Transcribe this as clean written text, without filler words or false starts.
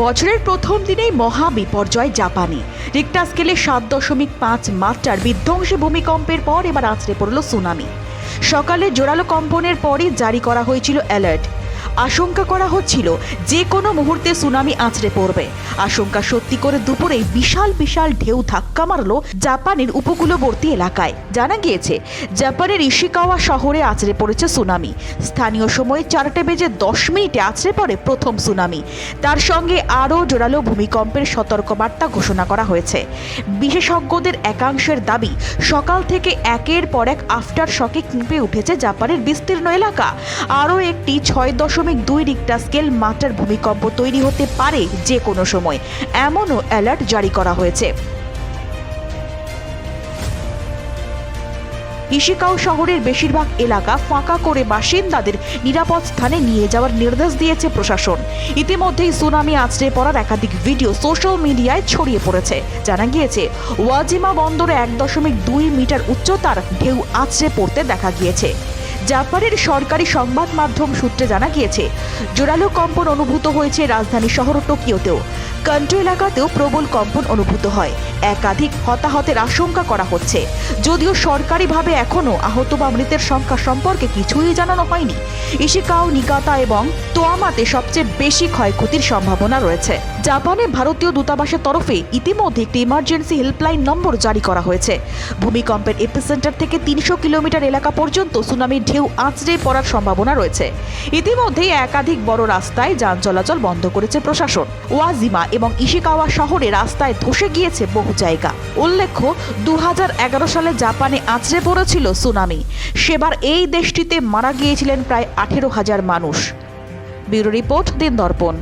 বছরের প্রথম দিনেই মহা বিপর্যয় জাপানে। রিক্টার স্কেলে 7.5 মাত্রার বিধ্বংসী ভূমিকম্পের পর এবার আছড়ে পড়ল সুনামি। সকালে জোরালো কম্পনের পরই জারি করা হয়েছিল অ্যালার্ট। আশঙ্কা করা হচ্ছিল যে কোনো মুহূর্তে সুনামি আছড়ে পড়বে। আশঙ্কা সত্যি করে দুপুরেই বিশাল বিশাল ঢেউ ধাক্কা মারল জাপানের উপকূলবর্তী এলাকায়। জানা গিয়েছে জাপানের ইশিকাওয়া শহরে আছড়ে পড়েছে সুনামি। স্থানীয় সময়ে 4:10 আছড়ে পড়ে প্রথম সুনামি। তার সঙ্গে আরও জোরালো ভূমিকম্পের সতর্কবার্তা ঘোষণা করা হয়েছে। বিশেষজ্ঞদের একাংশের দাবি, সকাল থেকে একের পর এক আফটার শকে কেঁপে উঠেছে জাপানের বিস্তীর্ণ এলাকা। আরও একটি 6.2 রিক্টার স্কেল মাত্রার ভূমিকম্প তৈরি হতে পারে যে কোনো সময়, এমনও অ্যালার্ট জারি করা হয়েছে। ইশিকাও শহরের বেশিরভাগ এলাকা ফাঁকা করে বাসিন্দাদের নিরাপদ স্থানে নিয়ে যাওয়ার নির্দেশ দিয়েছে প্রশাসন। ইতিমধ্যেই সুনামি আছড়ে পড়ার একাধিক ভিডিও সোশ্যাল মিডিয়ায় ছড়িয়ে পড়েছে। জানা গিয়েছে ওয়াজিমা বন্দরে 1.2 মিটার উচ্চতার ঢেউ আছড়ে পড়তে দেখা গিয়েছে। জাপানের সরকারি সংবাদ মাধ্যম সূত্রে জানা গিয়েছে জোরালো কম্পন অনুভূত হয়েছে রাজধানী শহর টোকিওতেও। কান্টো এলাকাতেও প্রবল কম্পন অনুভূত হয়। একাধিক হতাহতের আশঙ্কা করা হচ্ছে, যদিও সরকারিভাবে এখনও আহত বা মৃতের সংখ্যা সম্পর্কে কিছুই জানানো হয়নি। ইশিকাও, নিকাতা এবং তোয়ামাতে সবচেয়ে বেশি ক্ষয়ক্ষতির সম্ভাবনা রয়েছে। জাপানে ভারতীয় দূতাবাসের তরফে ইতিমধ্যে একটি ইমার্জেন্সি হেল্পলাইন নম্বর জারি করা হয়েছে। ভূমিকম্পের এপিসেন্টার থেকে 300 কিলোমিটার এলাকা পর্যন্ত সুনামির ঢেউ আছড়ে পড়ার সম্ভাবনা রয়েছে। ইতিমধ্যেই একাধিক বড় রাস্তায় যান চলাচল বন্ধ করেছে প্রশাসন। ওয়াজিমা এবং ইশিকাওয়া শহরে রাস্তায় ধসে গিয়েছে বহু জায়গা। উল্লেখ্য, 2011 সালে জাপানে আছড়ে পড়েছিল সুনামি। সেবার এই দেশটিতে মারা গিয়েছিলেন প্রায় 18,000 মানুষ। ব্যুরো রিপোর্ট, দিন দর্পণ।